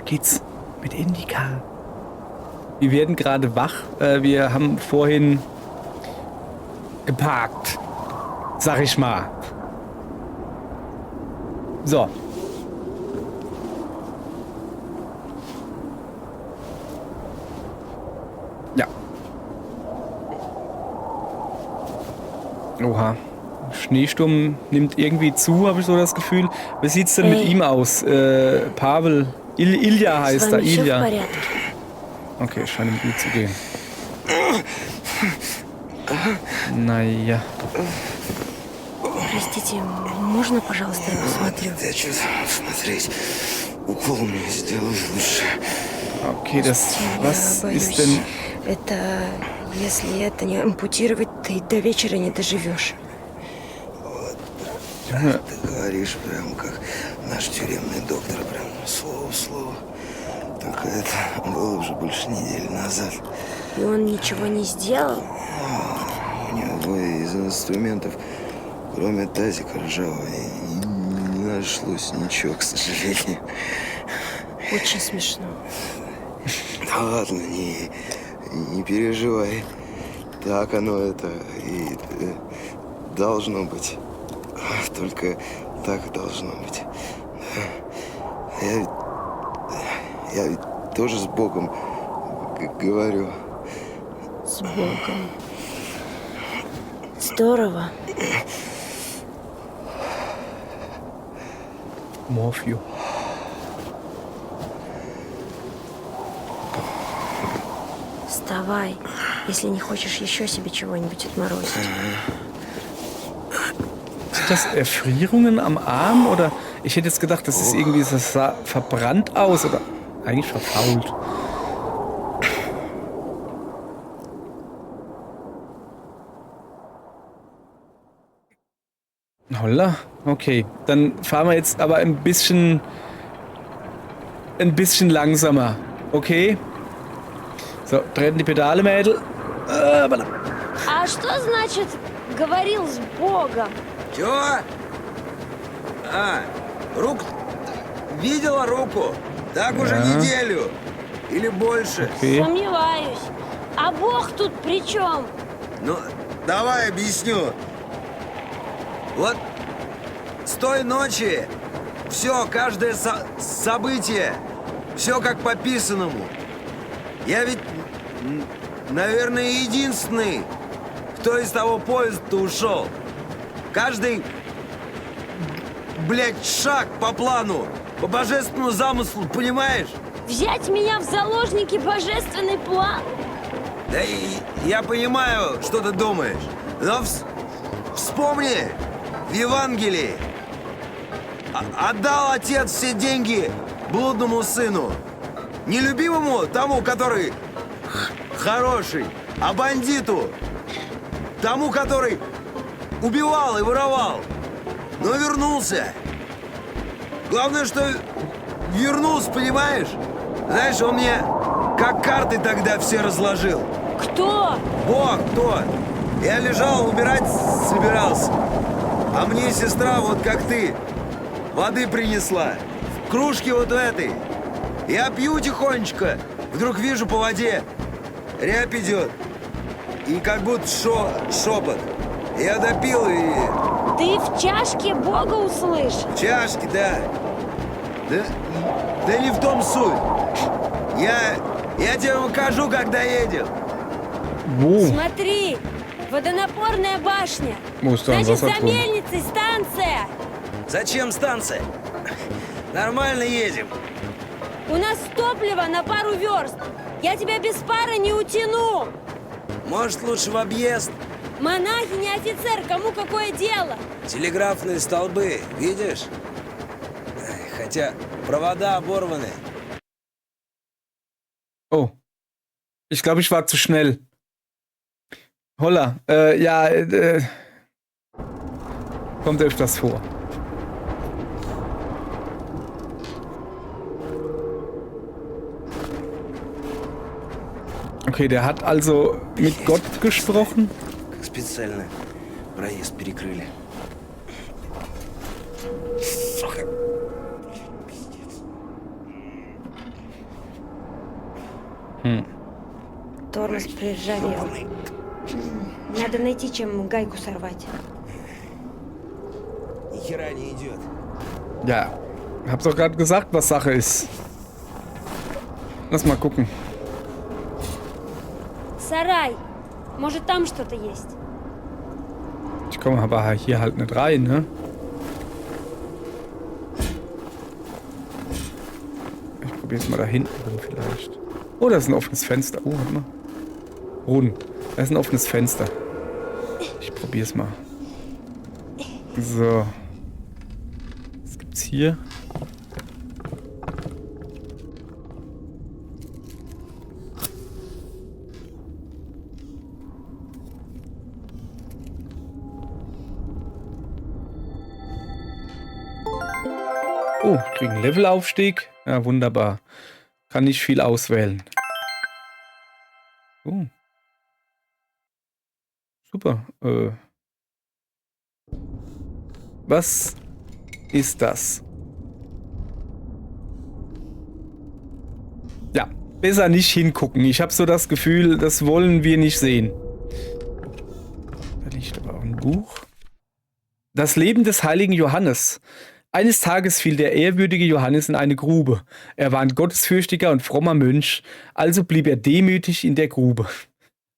geht's mit Indika? Wir werden gerade wach. Wir haben vorhin geparkt. Sag ich mal. So. Ja. Oha. Schneesturm nimmt irgendwie zu, habe ich so das Gefühl. Wie sieht's denn mit ihm aus? Pavel. Ilja heißt er. Ilja. Okay, scheint ihm gut zu gehen. Naja. Простите, можно, пожалуйста, я посмотрю? Да что смотреть? Укол мне сделали лучше. Okay, das... Was Я ist боюсь, denn... это... Если это не ампутировать, ты до вечера не доживешь. Ты говоришь прям как наш тюремный доктор, прям слово в слово. Только это было уже больше недели назад. И он ничего не сделал? У него из инструментов, кроме тазика ржавого, не нашлось ничего, к сожалению. Очень смешно. Да ладно, не переживай. Так оно это и должно быть. Только так и должно быть. Я ведь тоже с Богом говорю. С Богом. Здорово. Morphew. Вставай, если не хочешь еще себе чего-нибудь отморозить. Sind das Erfrierungen am Arm oder ich hätte jetzt gedacht, das ist irgendwie, das sah verbrannt aus oder eigentlich verfault. Holla, okay, dann fahren wir jetzt aber ein bisschen langsamer, okay? So, treten die Pedale, Mädel. А что значит говорил с Богом? Чего? Руку... Видела руку? Так уже неделю. Или больше. Okay. Сомневаюсь. А Бог тут при чем? Ну, давай объясню. Вот с той ночи все, каждое событие, все как по писанному. Я ведь, наверное, единственный, кто из того поезда ушел. Каждый, блядь, шаг по плану, по божественному замыслу, понимаешь? Взять меня в заложники божественный план? Да я понимаю, что ты думаешь, но вспомни, в Евангелии отдал отец все деньги блудному сыну. Не любимому, тому, который хороший, а бандиту, тому, который убивал и воровал, но вернулся. Главное, что вернулся, понимаешь? Знаешь, он мне как карты тогда все разложил. Кто? Бог, кто? Я лежал, убирать собирался. А мне сестра, вот как ты, воды принесла. В кружке вот этой. Я пью тихонечко. Вдруг вижу по воде. Рябь идет. И как будто шепот. Я допил и... Ты в чашке Бога услышал? В чашке, да. Да не в том суть. Я тебе покажу, когда едем. Смотри, водонапорная башня. Значит, за мельницей станция. Зачем станция? Нормально едем. У нас топливо на пару верст. Я тебя без пара не утяну. Может, лучше в объезд? Монахи не офицер, кому какое дело? Телеграфные столбы, видишь? Хотя провода оборваны. Oh. Ich glaube, ich war zu schnell. Holla. Ja, kommt öfters vor. Okay, der hat also mit Gott gesprochen. Специально проезд перекрыли. тормоз приржавел. Надо найти, чем гайку сорвать. Ни хера не идет. Ja, hab's doch gerade gesagt, was Sache ist. Lass mal gucken. Сарай! Может, там что-то есть? Ich komme aber hier halt nicht rein, ne? Ich probiere es mal da hinten drin vielleicht. Oh, da ist ein offenes Fenster. Oh, warte mal. Boden. Da ist ein offenes Fenster. Ich probiere es mal. So. Was gibt's hier? Oh, ich kriege einen Levelaufstieg. Ja, wunderbar. Kann nicht viel auswählen. Oh. Super. Was ist das? Ja, besser nicht hingucken. Ich habe so das Gefühl, das wollen wir nicht sehen. Da liegt aber auch ein Buch. Das Leben des heiligen Johannes. Eines Tages fiel der ehrwürdige Johannes in eine Grube. Er war ein gottesfürchtiger und frommer Mönch, also blieb er demütig in der Grube.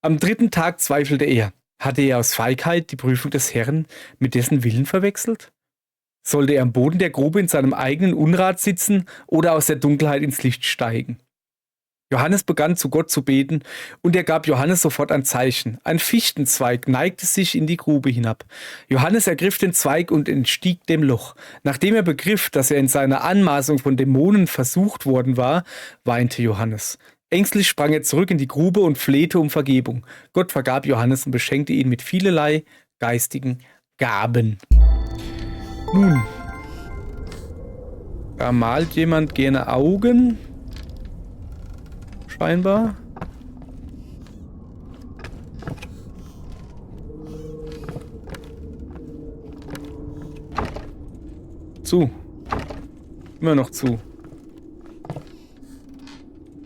Am 3. Tag zweifelte er. Hatte er aus Feigheit die Prüfung des Herrn mit dessen Willen verwechselt? Sollte er am Boden der Grube in seinem eigenen Unrat sitzen oder aus der Dunkelheit ins Licht steigen? Johannes begann zu Gott zu beten, und er gab Johannes sofort ein Zeichen. Ein Fichtenzweig neigte sich in die Grube hinab. Johannes ergriff den Zweig und entstieg dem Loch. Nachdem er begriff, dass er in seiner Anmaßung von Dämonen versucht worden war, weinte Johannes. Ängstlich sprang er zurück in die Grube und flehte um Vergebung. Gott vergab Johannes und beschenkte ihn mit vielerlei geistigen Gaben. Nun, da malt jemand gerne Augen. Scheinbar. Zu. Immer noch zu.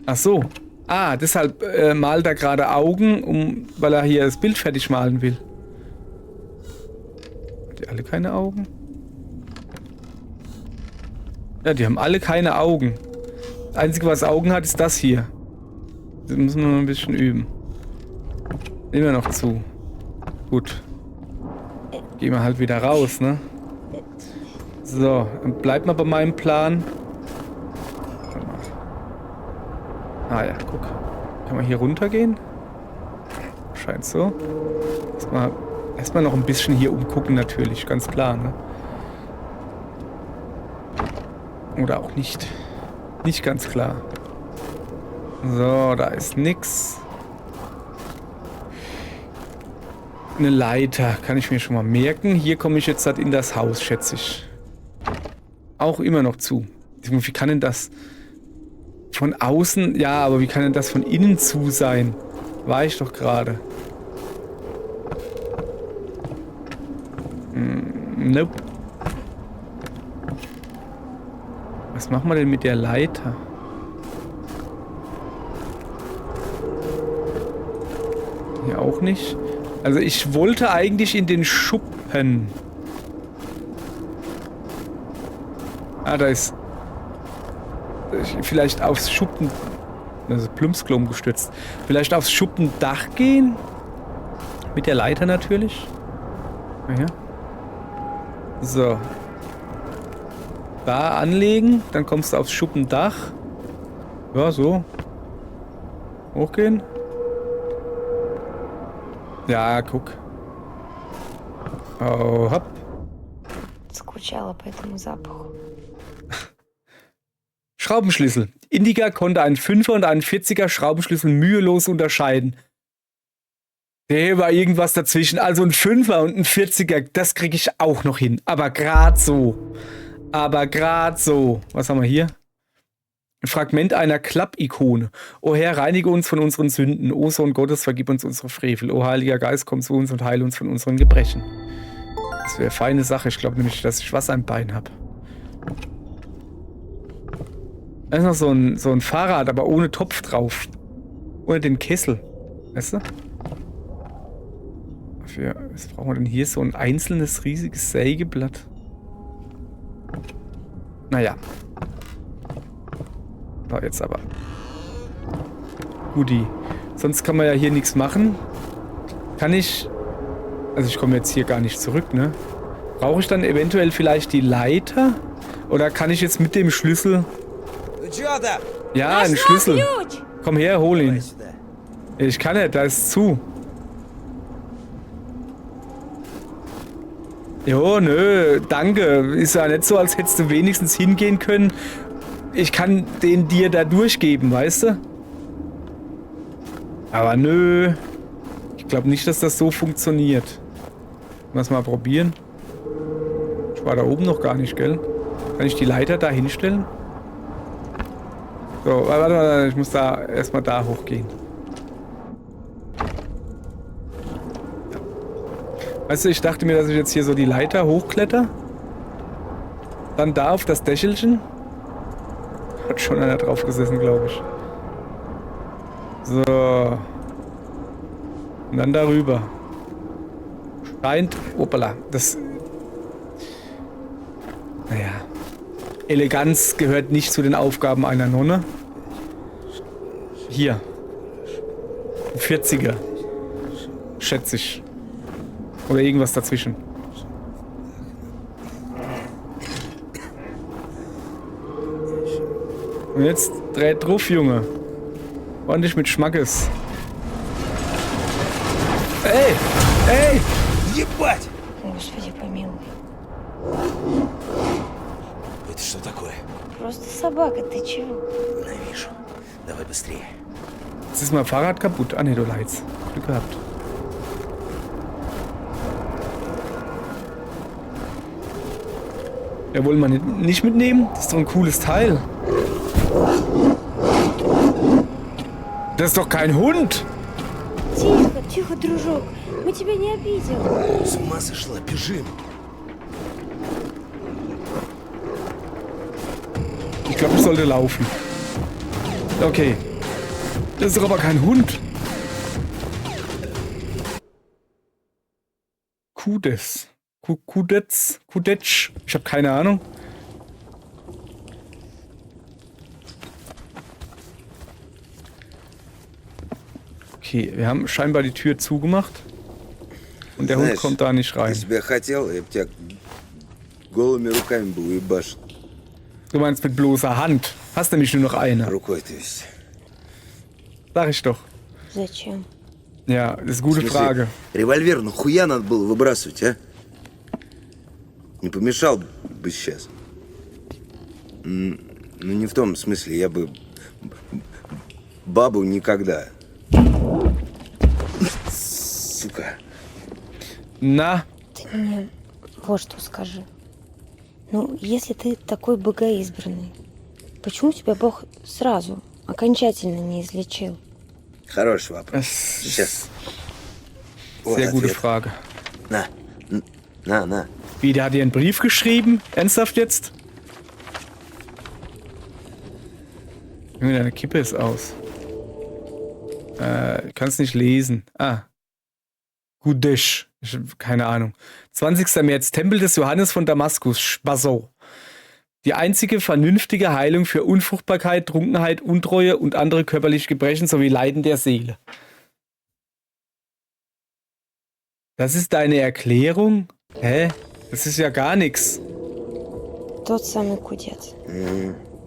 Ach so. Ah, deshalb malt er gerade Augen, weil er hier das Bild fertig malen will. Haben die alle keine Augen? Ja, die haben alle keine Augen. Das Einzige, was Augen hat, ist das hier. Das müssen wir noch ein bisschen üben. Nehmen wir noch zu. Gut. Gehen wir halt wieder raus, ne? So, dann bleibt mal bei meinem Plan. Ah ja, guck. Kann man hier runtergehen? Scheint so. Erstmal noch ein bisschen hier umgucken natürlich, ganz klar, ne? Oder auch nicht. Nicht ganz klar. So, da ist nix. Eine Leiter, kann ich mir schon mal merken. Hier komme ich jetzt halt in das Haus, schätze ich. Auch immer noch zu. Wie kann denn das von außen? Ja, aber wie kann denn das von innen zu sein? War ich doch gerade. Nope. Was machen wir denn mit der Leiter? Hier auch nicht. Also ich wollte eigentlich in den Schuppen. Ah, da ist... Vielleicht aufs Schuppen... Also Plumpsklo gestützt. Vielleicht aufs Schuppendach gehen? Mit der Leiter natürlich. Ja. So. Da anlegen. Dann kommst du aufs Schuppendach. Ja, so. Hochgehen. Ja, guck. Oh, hopp. Скучала по этому запаху. Schraubenschlüssel. Indica konnte einen 5er und einen 40er Schraubenschlüssel mühelos unterscheiden. Der war irgendwas dazwischen. Also ein 5er und ein 40er, das kriege ich auch noch hin. Aber gerade so. Aber gerade so. Was haben wir hier? Ein Fragment einer Klappikone. O Herr, reinige uns von unseren Sünden. O Sohn Gottes, vergib uns unsere Frevel. O Heiliger Geist, komm zu uns und heile uns von unseren Gebrechen. Das wäre eine feine Sache. Ich glaube nämlich, dass ich Wasser im Bein habe. Da ist noch so ein Fahrrad, aber ohne Topf drauf. Ohne den Kessel. Weißt du? Was brauchen wir denn hier? So ein einzelnes riesiges Sägeblatt. Naja. So, jetzt aber. Guti. Sonst kann man ja hier nichts machen. Kann ich... Also ich komme jetzt hier gar nicht zurück, ne? Brauche ich dann eventuell vielleicht die Leiter? Oder kann ich jetzt mit dem Schlüssel... Ну чё там? Ja, ein Нашла Schlüssel. ключ! Komm her, hol ihn. Сюда. Ich kann nicht, da ist zu. Jo, nö, danke. Ist ja nicht so, als hättest du wenigstens hingehen können. Ich kann den dir da durchgeben, weißt du? Aber nö. Ich glaube nicht, dass das so funktioniert. Lass mal probieren. Ich war da oben noch gar nicht, gell? Kann ich die Leiter da hinstellen? So, warte, ich muss da erstmal da hochgehen. Weißt du, ich dachte mir, dass ich jetzt hier so die Leiter hochkletter. Dann da auf das Dächelchen. Hat schon einer drauf gesessen, glaube ich. So. Und dann darüber. Scheint. Hoppala. Das. Naja. Eleganz gehört nicht zu den Aufgaben einer Nonne. Hier. 40er. Schätze ich. Oder irgendwas dazwischen. Und jetzt dreht drauf, Junge. Ordentlich mit Schmackes. Ey! Ey! Ебать! Господи, помилуй. Это что такое? Просто собака, ты чего? Ненавижу. Давай быстрее. Jetzt ist mein Fahrrad kaputt. Ah ne, du Leids. Glück gehabt. Ja, wollen wir nicht mitnehmen? Das ist doch ein cooles Teil. Das ist doch kein Hund! Тихо, тихо, дружок. Мы тебя не обидели. С ума сошла, бежим. Ich glaube, ich sollte laufen. Okay. Das ist doch aber kein Hund. Kudes. Kudetz. Kudetsch. Ich habe keine Ahnung. Okay, wir haben scheinbar die Tür zugemacht. Und der Hund Знаешь, kommt da nicht rein. Если бы я хотел, я бы тебя голыми руками был ебашит. Du meinst mit bloßer Hand. Hast nämlich nur noch eine. Рукой, то есть. Sag ich doch. Зачем? Ja, das ist eine В gute смысле, Frage. револьвер нахуя надо было выбрасывать, а? Не помешал бы сейчас. Ну, не в том смысле, я бы... Бабу никогда. Сука. Na, Ты мне вот что скажи. Ну, если ты такой богоизбранный, почему тебя Бог сразу, окончательно не излечил? Хороший вопрос. das Сейчас. ist Вот sehr gute ответ. Frage. На. Wie, der hat dir einen Brief geschrieben? Ernsthaft jetzt? Junge, deine Kippe ist aus. Ich kann es nicht lesen. Ah. Gudesh. Keine Ahnung. 20. März. Tempel des Johannes von Damaskus. Spaso. Die einzige vernünftige Heilung für Unfruchtbarkeit, Trunkenheit, Untreue und andere körperliche Gebrechen sowie Leiden der Seele. Das ist deine Erklärung? Hä? Das ist ja gar nichts. Тот самый кудец.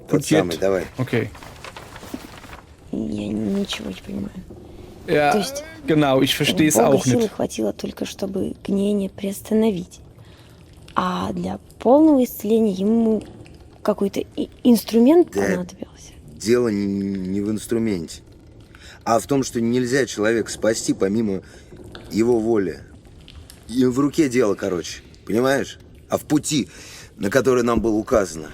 Тот Кудет. самый, давай. Okay. Я ничего не понимаю. Ja, То есть genau, ich verstehe es Бога auch силы nicht. хватило только, чтобы гниение приостановить. А для полного исцеления ему какой-то инструмент Да. понадобился. Дело не в инструменте, а в том, что нельзя человека спасти помимо его воли. И в руке дело, короче, понимаешь? А в пути, на который нам было указано.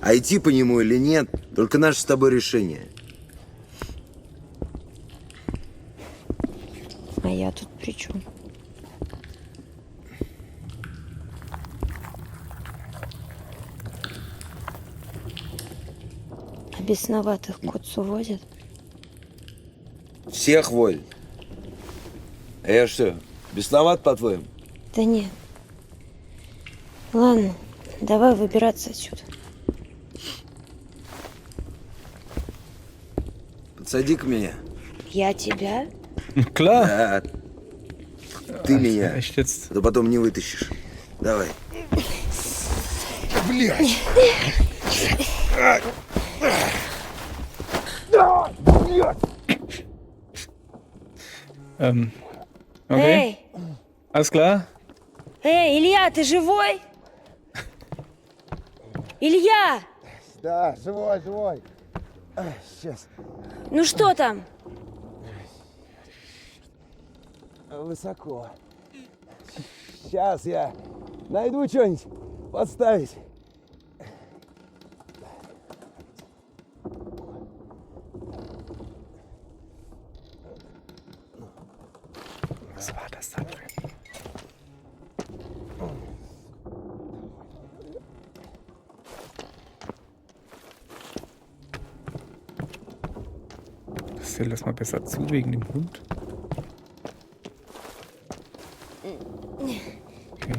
А идти по нему или нет, только наше с тобой решение. А я тут при чем? А бесноватых к отцу водят? Всех воль. А я что, бесноват, по-твоему? Да нет. Ладно, давай выбираться отсюда. Подсади-ка меня. Я тебя? Klar. Да. Ты меня. Echt jetzt. А то потом не вытащишь. Давай. Okay. Эй! Alles klar? Эй, Илья, ты живой? Илья! Да, живой. Сейчас. Ну что там? Высоко. Сейчас я найду что-нибудь подставить. Was war das da drin? Stell das mal besser zu wegen dem Hund. Okay.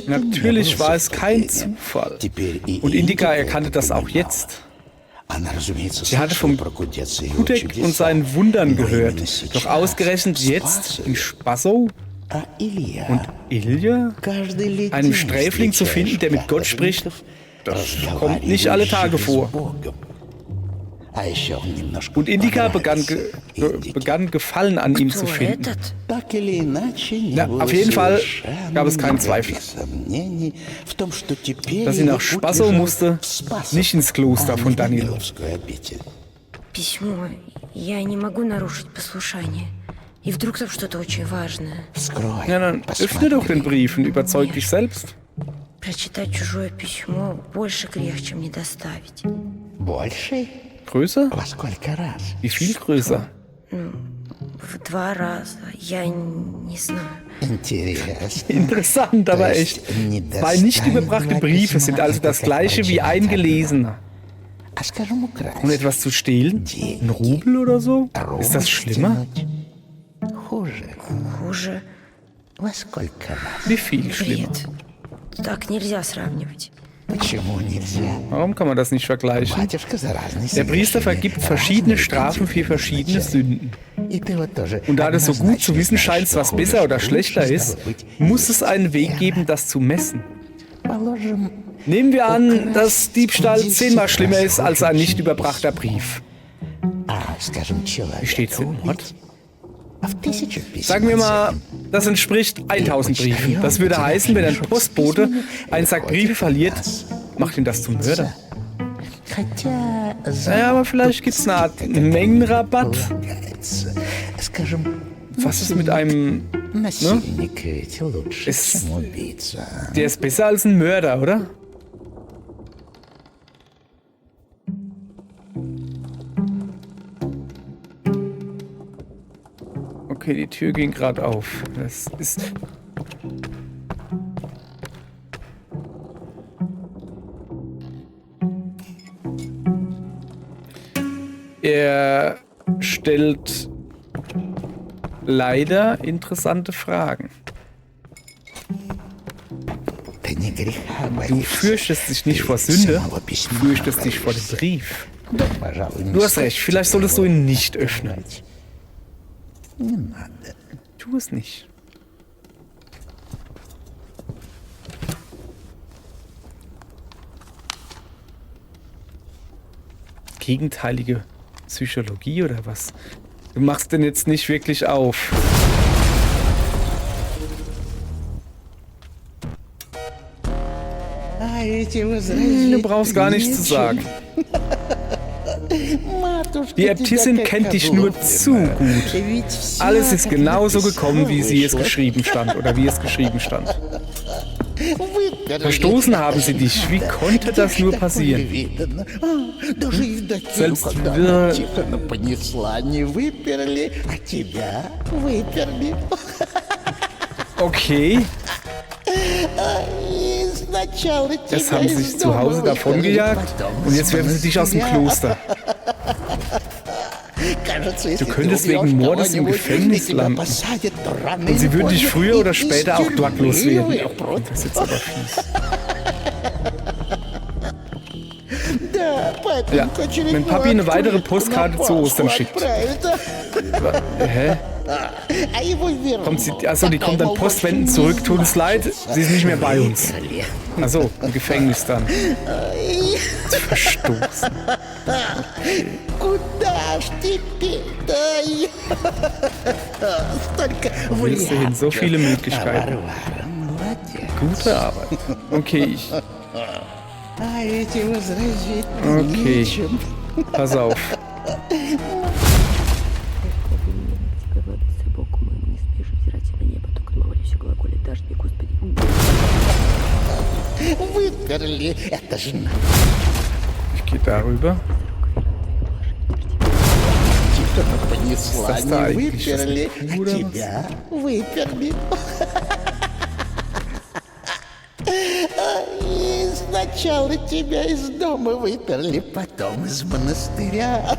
Natürlich war es kein Zufall. Und Indica erkannte das auch jetzt. Sie hatte vom Kudek und seinen Wundern gehört. Doch ausgerechnet jetzt in Spassow und Ilja einen Sträfling zu finden, der mit Gott spricht, das kommt nicht alle Tage vor. Und Indica begann Gefallen an ihm zu finden. Na, auf jeden Fall gab es keinen Zweifel, dass sie nach Spassow musste, nicht ins Kloster von Danilo. Письмо. Я не могу нарушить послушание. И вдруг там что-то очень важное. Ja, dann öffne doch den Brief und überzeug dich selbst. Прочитать чужое письмо больше грех, чем не доставить. Größer? Wie viel größer? В 2 раза. Я не знаю. Interessant, aber echt. Zwei nicht überbrachte Briefe sind also das gleiche wie ein gelesener. Und etwas zu stehlen? Ein Rubel oder so? Ist das schlimmer? Хуже. Wie viel schlimmer? Бред. Так нельзя сравнивать. Warum kann man das nicht vergleichen? Der Priester vergibt verschiedene Strafen für verschiedene Sünden. Und da du so gut zu wissen scheinst, was besser oder schlechter ist, muss es einen Weg geben, das zu messen. Nehmen wir an, dass Diebstahl 10-mal schlimmer ist als ein nicht überbrachter Brief. Wie steht's im Mord? Sagen wir mal, das entspricht 1000 Briefen. Das würde heißen, wenn ein Postbote einen Sack Briefe verliert, macht ihn das zum Mörder. Naja, aber vielleicht gibt's eine Art Mengenrabatt. Was ist mit einem... Ne? Der ist besser als ein Mörder, oder? Okay, die Tür ging gerade auf. Das ist... Er stellt leider interessante Fragen. Du fürchtest dich nicht vor Sünde, du fürchtest dich vor dem Brief. Du hast recht, vielleicht solltest du ihn nicht öffnen. Tu es nicht. Gegenteilige Psychologie oder was? Du machst den jetzt nicht wirklich auf. Du brauchst gar nichts zu sagen. Die Äbtissin kennt dich nur zu gut. Alles ist genauso gekommen, wie sie es geschrieben stand oder wie es geschrieben stand. Verstoßen haben sie dich. Wie konnte das nur passieren? Selbst Okay. Erst haben sie sich zu Hause davongejagt und jetzt werfen sie dich aus dem Kloster. Du könntest wegen Mordes im Gefängnis landen. Und sie würden dich früher oder später auch dort loswerden. Das ist jetzt aber fies. Ja, wenn Papi eine weitere Postkarte zu Ostern schickt. Hä? Die kommt dann postwendend zurück. Tut uns leid, sie ist nicht mehr bei uns. Achso, im Gefängnis dann. Verstoßen. Wo willst du hin? So viele Möglichkeiten. Gute Arbeit. Okay, Okay, pass auf. Ich gehe darüber. Was ist das da eigentlich? Ist das eine Kuh oder was? Сначала тебя из дома выперли, потом из монастыря.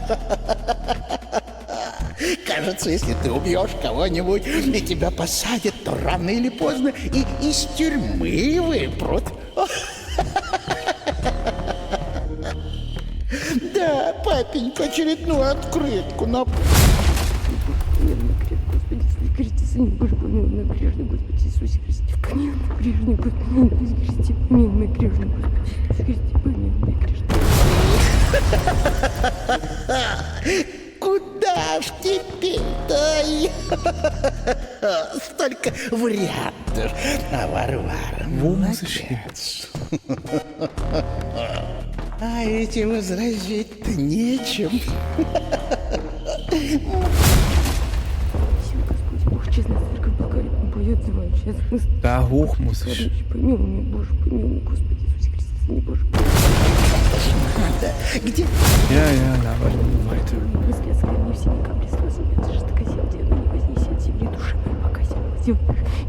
Кажется, если ты убьешь кого-нибудь и тебя посадят, то рано или поздно и из тюрьмы выпрут. Да, папенька, очередную открытку на... Господи, скажите, Сын Божий, помилуй, грешный, Господи Иисусе Христе, помилуй, грешный, Господи Христе, помилуй, грешный, Господи Христе, помилуй, грешный. Куда ж теперь-то? Столько вариантов. А Варвара молодец. А ведь и возразить-то нечем. Господи, Бог, честно, церковь покорит, не поет, звонит. Сейчас мы... Da hoch muss ich. Помилуй меня, Боже, помилуй, Господи Иисусе Христе, Сын Божий. Надо. Где? Ja, laber nur weiter. Мысли оскверни всеми капли слезами, это жестокосел деда, не вознеси от земли души моей, пока себя возил.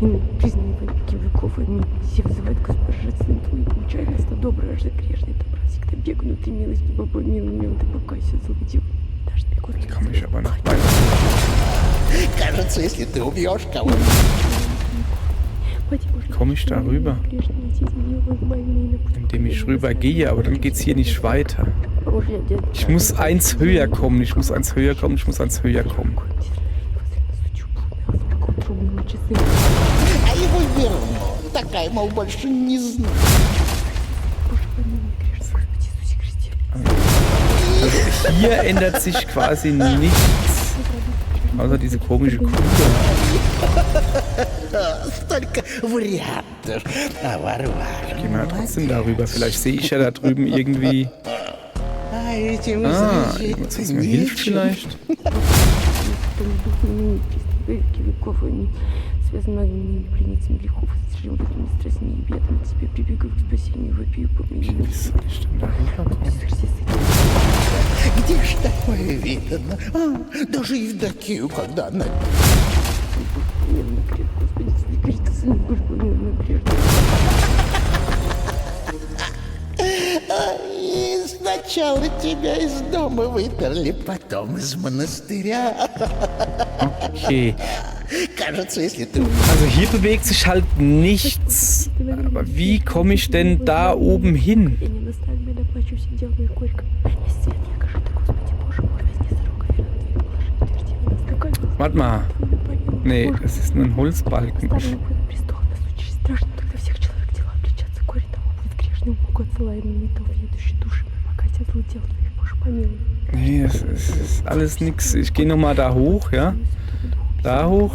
И на признании веки веков, аминь. Все взывают, Господи, жертвы Твои, получай нас на доброе, аж за грешный, добра, всегда бегну, Ты милость, Бога, помилуй меня, Ты покайся, злодел. Дашь мне, Господи, Komm ich aber noch weiter. Кажется, если ты убьешь кого-нибудь. Komme ich da rüber? Indem ich rüber gehe, aber dann geht's hier nicht weiter. Ich muss eins höher kommen, ich muss eins höher kommen, ich muss eins höher kommen. А его верну. Такая, мол, больше не знаю. Also hier ändert sich quasi nichts. Außer diese komische Kuh. Столько вариантов. А Варвара. Gehen wir trotzdem darüber. Vielleicht sehe ich ja da drüben irgendwie. Irgendwas, was mir hilft vielleicht. Wie soll ich denn da rüberkommen? Где ж такое видно? Даже Евдокию, когда она... И сначала тебя из дома выперли, потом из монастыря. Okay. Кажется, если ты... Also hier bewegt sich halt nichts. Aber wie komme ich denn da oben hin? Warte mal. Nee, das ist ein Holzbalken. Nee, das ist alles nix. Ich gehe nochmal da hoch, ja? Da hoch?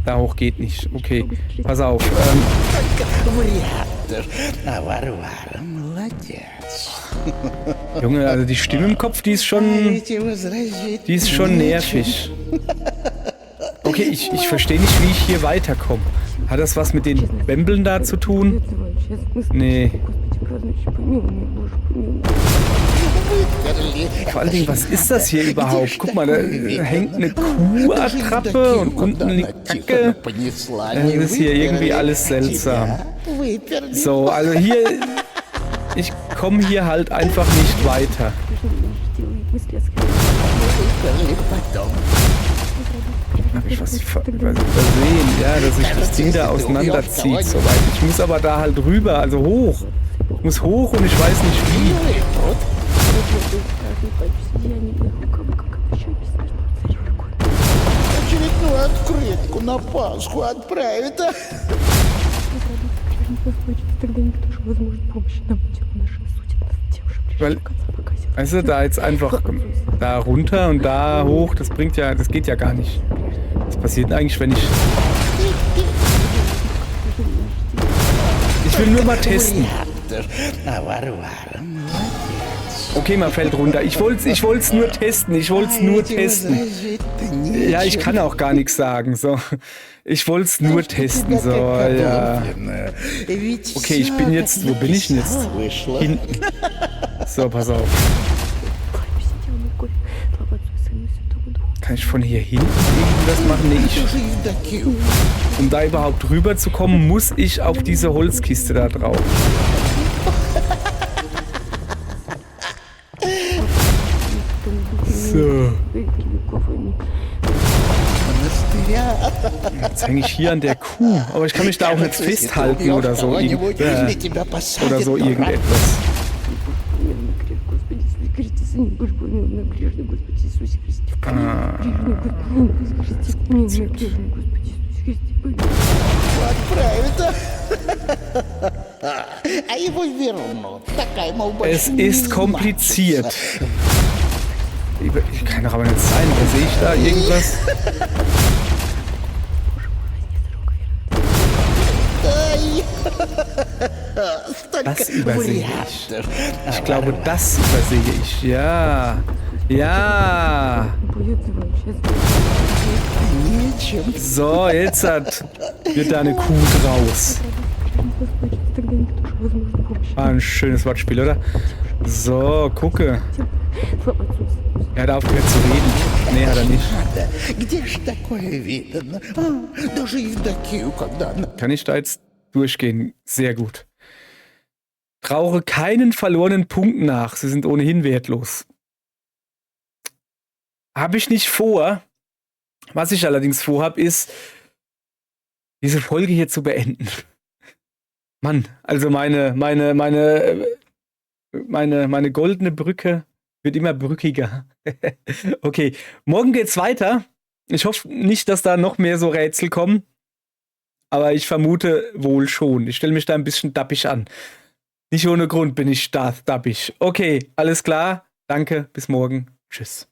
Da hoch geht nicht. Okay, pass auf. Junge, also die Stimme im Kopf, die ist schon nervig. Okay, ich verstehe nicht, wie ich hier weiterkomme. Hat das was mit den Bämbeln da zu tun? Nee. Vor allen Dingen, was ist das hier überhaupt? Guck mal, da hängt eine Kuhattrappe und unten eine Kacke. Das ist hier irgendwie alles seltsam. So, also hier, ich komme hier halt einfach nicht weiter. Habe ich was übersehen? Ja, dass sich das Ding da auseinanderzieht, soweit. Ich muss aber da halt rüber, also hoch. Ich muss hoch und ich weiß nicht wie. Очередную открытку на Пасху отправить, а? Тогда никто же возможно помощи нам дело нашей сути. Тем же Weil, weißt du, da jetzt einfach da runter und da hoch, das bringt ja, das geht ja gar nicht. Was passiert eigentlich, wenn ich... Ich will nur mal testen. Okay, man fällt runter. Ich wollt's nur testen. Ich wollt's nur testen. Ja, ich kann auch gar nichts sagen. So, ich wollt's nur testen. So, ja. Okay, ich bin jetzt. Wo bin ich denn jetzt? Hinten. So, pass auf. Kann ich von hier hinten irgendwas machen? Nee, um da überhaupt rüber zu kommen, muss ich auf diese Holzkiste da drauf. So. Jetzt hänge ich hier an der Kuh. Aber ich kann mich da auch nicht festhalten oder so. Oder so irgendetwas. Es ist kompliziert. Kann doch aber nicht sein. Sehe ich da irgendwas? Das übersehe ich. Ich glaube, das übersehe ich. Ja. Ja. So, jetzt wird da eine Kuh draus. War ein schönes Wortspiel, oder? So, gucke. Er hat aufgehört zu reden. Nee, hat er nicht. Kann ich da jetzt durchgehen? Sehr gut. Trauere keinen verlorenen Punkt nach. Sie sind ohnehin wertlos. Habe ich nicht vor. Was ich allerdings vorhabe, ist, diese Folge hier zu beenden. Mann, also meine goldene Brücke wird immer brückiger. Okay, morgen geht's weiter. Ich hoffe nicht, dass da noch mehr so Rätsel kommen. Aber ich vermute wohl schon. Ich stelle mich da ein bisschen dappig an. Nicht ohne Grund bin ich da dappig. Okay, alles klar. Danke, bis morgen. Tschüss.